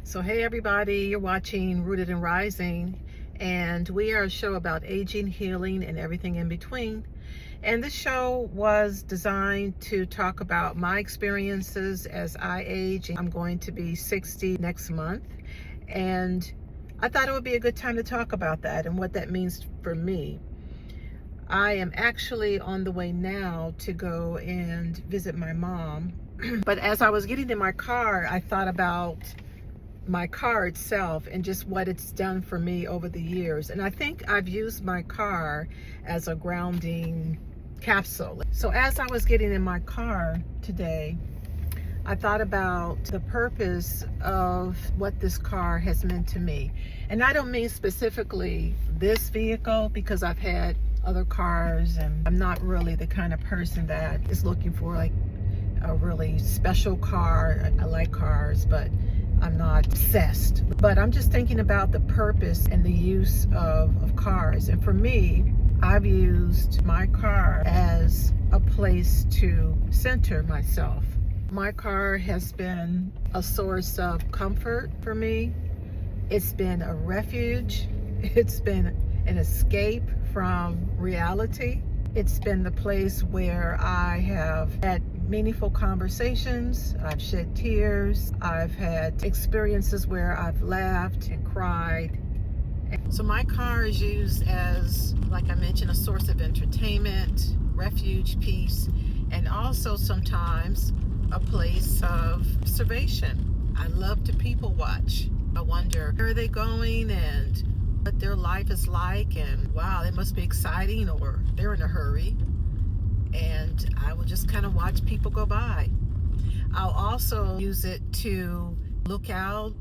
So hey everybody, you're watching Rooted and Rising, and we are a show about aging, healing, and everything in between. And this show was designed to talk about my experiences as I age. I'm going to be 60 next month, and I thought it would be a good time to talk about that and what that means for me. I am actually on the way now to go and visit my mom. But as I was getting in my car, I thought about my car itself and just what it's done for me over the years. And I think I've used my car as a grounding capsule. So as I was getting in my car today, I thought about the purpose of what this car has meant to me. And I don't mean specifically this vehicle, because I've had other cars and I'm not really the kind of person that is looking for like a really special car. I like cars, but I'm not obsessed. But I'm just thinking about the purpose and the use of cars. And for me, I've used my car as a place to center myself. My car has been a source of comfort for me. It's been a refuge. It's been an escape from reality. It's been the place where I have had meaningful conversations, I've shed tears, I've had experiences where I've laughed and cried. So my car is used as, like I mentioned, a source of entertainment, refuge, peace, and also sometimes a place of observation. I love to people watch. I wonder where are they going and what their life is like, and wow, it must be exciting, or they're in a hurry. And I will just kind of watch people go by. I'll also use it to look out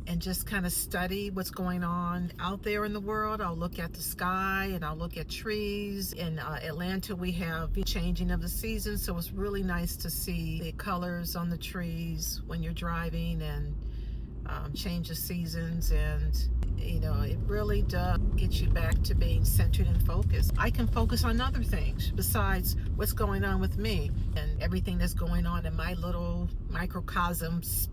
and just kind of study what's going on out there in the world. I'll look at the sky and I'll look at trees. In Atlanta, we have the changing of the seasons, so it's really nice to see the colors on the trees when you're driving and change of seasons. And you know, it really does get you back to being centered and focused. I can focus on other things besides what's going on with me and everything that's going on in my little microcosms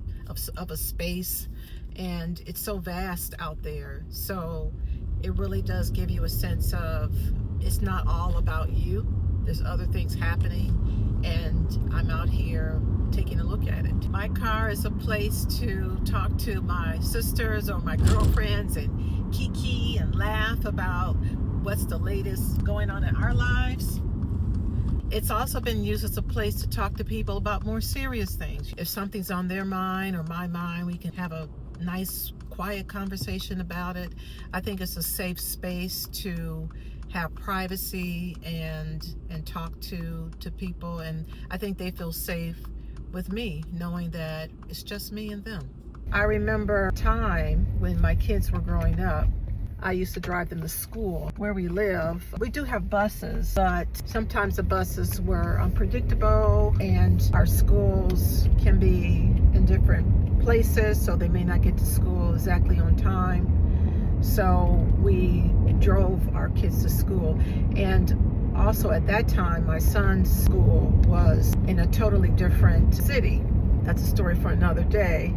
of a space. And it's so vast out there. So it really does give you a sense of it's not all about you. There's other things happening, and I'm out here taking a look at it. My car is a place to talk to my sisters or my girlfriends and kiki and laugh about what's the latest going on in our lives. It's also been used as a place to talk to people about more serious things. If something's on their mind or my mind, we can have a nice, quiet conversation about it. I think it's a safe space to have privacy and talk to people, and I think they feel safe with me knowing that it's just me and them. I remember a time when my kids were growing up. I used to drive them to school. Where we live, we do have buses, but sometimes the buses were unpredictable and our schools can be in different places, so they may not get to school exactly on time. So we drove our kids to school. And also at that time, my son's school was in a totally different city. That's a story for another day.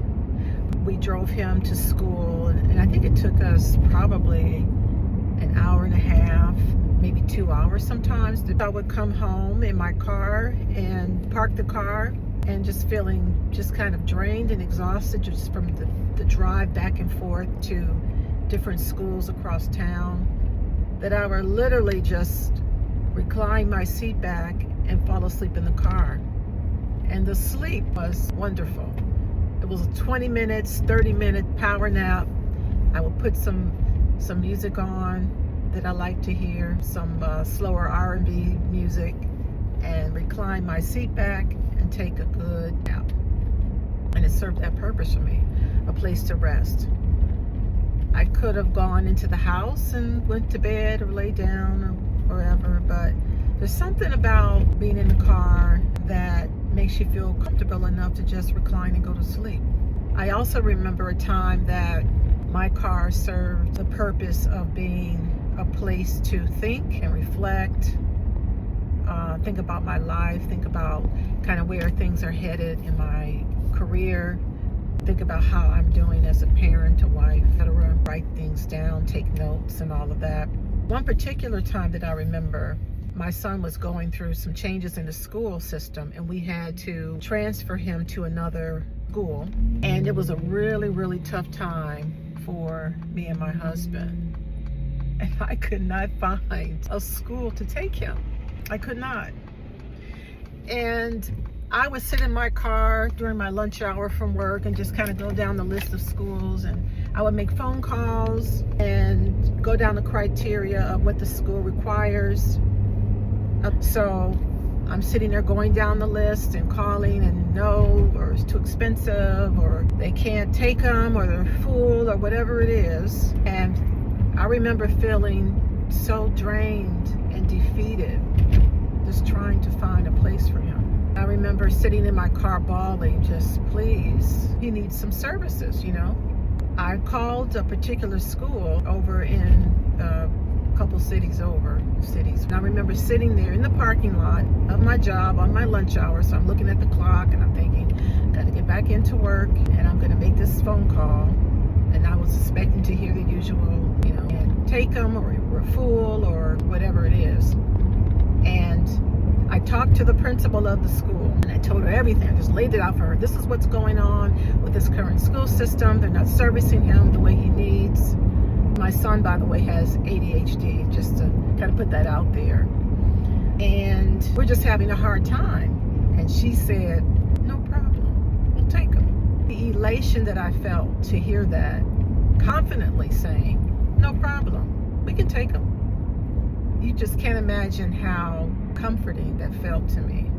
We drove him to school, and I think it took us probably an hour and a half, maybe 2 hours sometimes. I would come home in my car and park the car and just feeling just kind of drained and exhausted just from the drive back and forth to different schools across town, that I would literally just recline my seat back and fall asleep in the car. And the sleep was wonderful. It was a 20 minutes, 30-minute power nap. I would put some music on that I like to hear, some slower R&B music, and recline my seat back and take a good nap. And it served that purpose for me, a place to rest. I could have gone into the house and went to bed or lay down or wherever, but there's something about being in the car that makes you feel comfortable enough to just recline and go to sleep. I also remember a time that my car served the purpose of being a place to think and reflect, think about my life, think about kind of where things are headed in my career, think about how I'm doing as a parent, a wife, etc. Write things down, take notes and all of that. One particular time that I remember, my son was going through some changes in the school system, and we had to transfer him to another school. And it was a really, really tough time for me and my husband. And I could not find a school to take him. I could not. And I would sit in my car during my lunch hour from work and just kind of go down the list of schools, and I would make phone calls and go down the criteria of what the school requires. So I'm sitting there going down the list and calling, and no, or it's too expensive, or they can't take them, or they're full, or whatever it is. And I remember feeling so drained and defeated, just trying to find a place for him. I remember sitting in my car bawling, just please, he needs some services, you know. I called a particular school over in a couple cities over. And I remember sitting there in the parking lot of my job on my lunch hour. So I'm looking at the clock and I'm thinking, got to get back into work and I'm going to make this phone call. And I was expecting to hear the usual, you know, and take them, or we're full, or whatever it is. And I talked to the principal of the school and I told her everything. I just laid it out for her. This is what's going on with this current school system. They're not servicing him the way he needs. My son, by the way, has ADHD, just to kind of put that out there. And we're just having a hard time. And she said, no problem, we'll take him. The elation that I felt to hear that, confidently saying, no problem, we can take him. You just can't imagine how comforting that felt to me,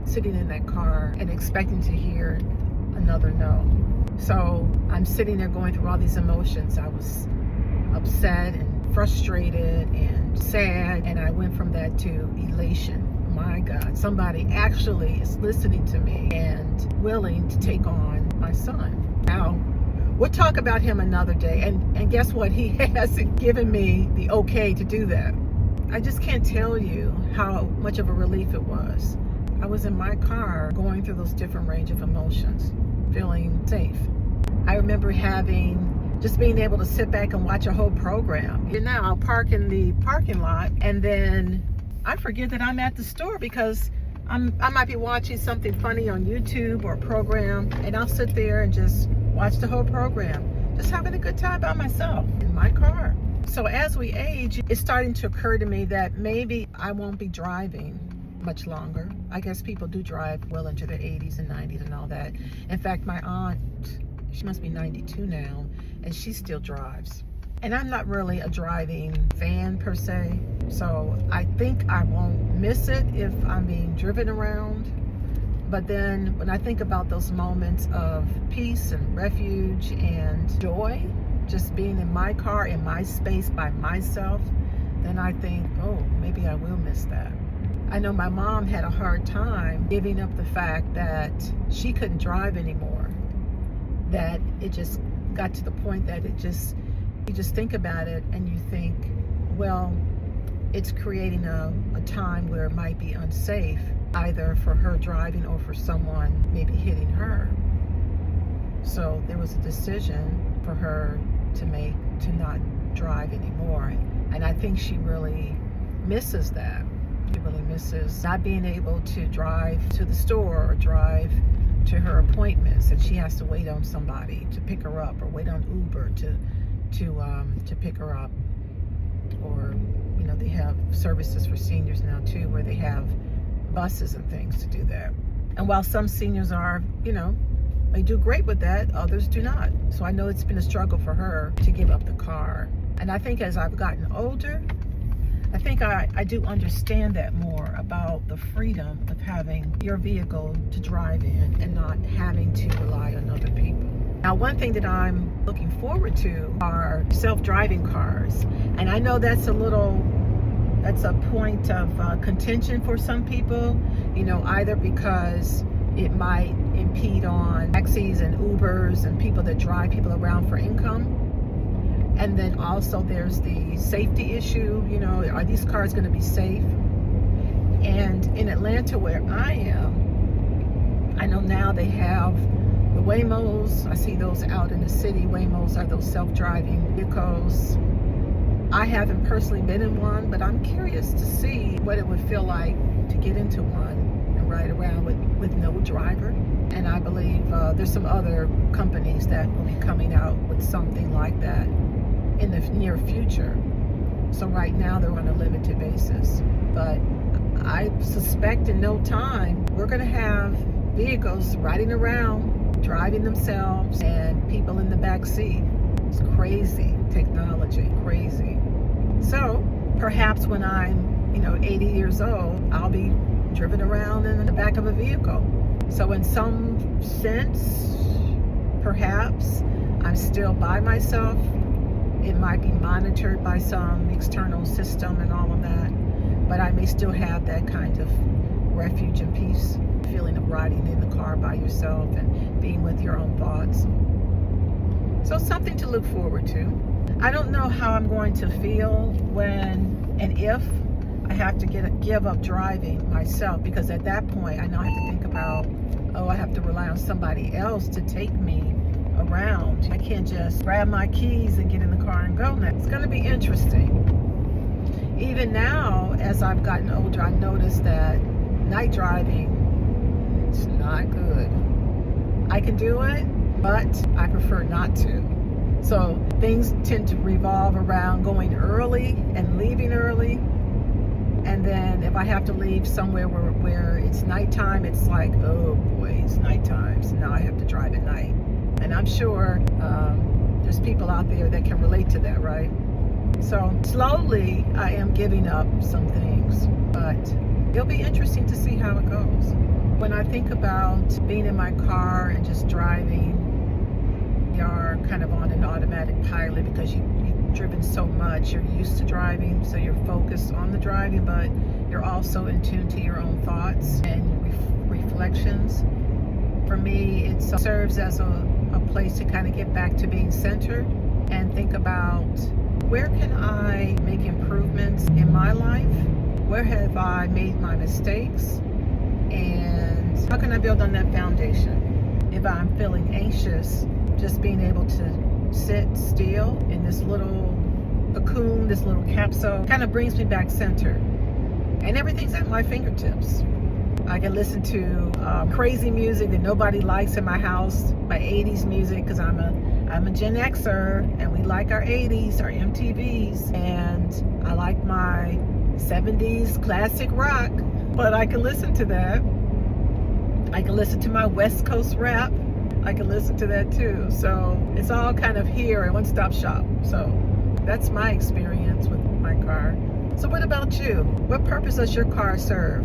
sitting in that car and expecting to hear another no. So I'm sitting there going through all these emotions. I was upset and frustrated and sad, and I went from that to elation. My God, somebody actually is listening to me and willing to take on my son. Now, we'll talk about him another day, and guess what? He has given me the okay to do that. I just can't tell you how much of a relief it was. I was in my car going through those different range of emotions, feeling safe. I remember just being able to sit back and watch a whole program. And now I'll park in the parking lot, and then I forget that I'm at the store because I might be watching something funny on YouTube or a program, and I'll sit there and just watch the whole program, just having a good time by myself in my car. So as we age, it's starting to occur to me that maybe I won't be driving much longer. I guess people do drive well into their 80s and 90s and all that. In fact, my aunt, she must be 92 now, and she still drives. And I'm not really a driving fan per se, so I think I won't miss it if I'm being driven around. But then when I think about those moments of peace and refuge and joy, just being in my car, in my space by myself, then I think, oh, maybe I will miss that. I know my mom had a hard time giving up the fact that she couldn't drive anymore. That it just got to the point that you just think about it and you think, well, it's creating a time where it might be unsafe, either for her driving or for someone maybe hitting her. So there was a decision for her to make to not drive anymore. And I think she really misses that. She really misses not being able to drive to the store or drive to her appointments, and she has to wait on somebody to pick her up, or wait on Uber to pick her up. Or, you know, they have services for seniors now too, where they have buses and things to do that. And while some seniors are, you know, they do great with that, others do not. So I know it's been a struggle for her to give up the car. And I think as I've gotten older, I think I do understand that more, about the freedom of having your vehicle to drive in and not having to rely on other people. Now, one thing that I'm looking forward to are self-driving cars. And I know that's a point of contention for some people, you know, either because it might impede on taxis and Ubers and people that drive people around for income. And then also there's the safety issue, you know, are these cars going to be safe? And in Atlanta, where I am, I know now they have the Waymos, I see those out in the city. Waymos are those self-driving vehicles. I haven't personally been in one, but I'm curious to see what it would feel like to get into one and ride around with no driver. And I believe there's some other companies that will be coming out with something like that in the near future. So right now they're on a limited basis. But I suspect in no time we're going to have vehicles riding around, driving themselves, and people in the back seat. It's crazy technology, crazy. So perhaps when I'm, 80 years old, I'll be driven around in the back of a vehicle. So in some sense, perhaps I'm still by myself. It might be monitored by some external system and all of that, but I may still have that kind of refuge and peace feeling of riding in the car by yourself and being with your own thoughts. So something to look forward to. I don't know how I'm going to feel when and if I have to give up driving myself, because at that point I now have to think about, I have to rely on somebody else to take me around. I can't just grab my keys and get in the car and go now. It's going to be interesting. Even now, as I've gotten older, I noticed that night driving, it's not good. I can do it, but I prefer not to. So things tend to revolve around going early and leaving early. And then if I have to leave somewhere where it's nighttime, it's like, oh boy, it's nighttime. So now I have to drive at night. And I'm sure there's people out there that can relate to that, right? So slowly I am giving up some things, but it'll be interesting to see how it goes. When I think about being in my car and just driving, you're kind of on an automatic pilot because you've driven so much. You're used to driving, so you're focused on the driving, but you're also in tune to your own thoughts and reflections. For me, it serves as a place to kind of get back to being centered and think about, where can I make improvements in my life? Where have I made my mistakes? And how can I build on that foundation? If I'm feeling anxious, just being able to sit still in this little cocoon, this little capsule, kind of brings me back centered. And everything's at my fingertips. I can listen to crazy music that nobody likes in my house, my 80s music, because I'm a Gen Xer, and we like our 80s, our MTVs, and I like my 70s classic rock, but I can listen to that. I can listen to my West Coast rap. I can listen to that too. So it's all kind of here at one-stop shop. So that's my experience with my car. So what about you? What purpose does your car serve?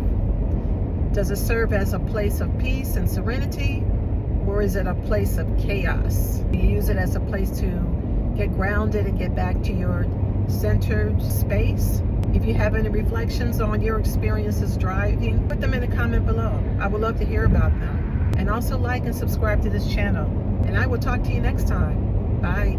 Does it serve as a place of peace and serenity, or is it a place of chaos? Do you use it as a place to get grounded and get back to your centered space? If you have any reflections on your experiences driving, put them in a comment below. I would love to hear about them. And also like and subscribe to this channel. And I will talk to you next time. Bye.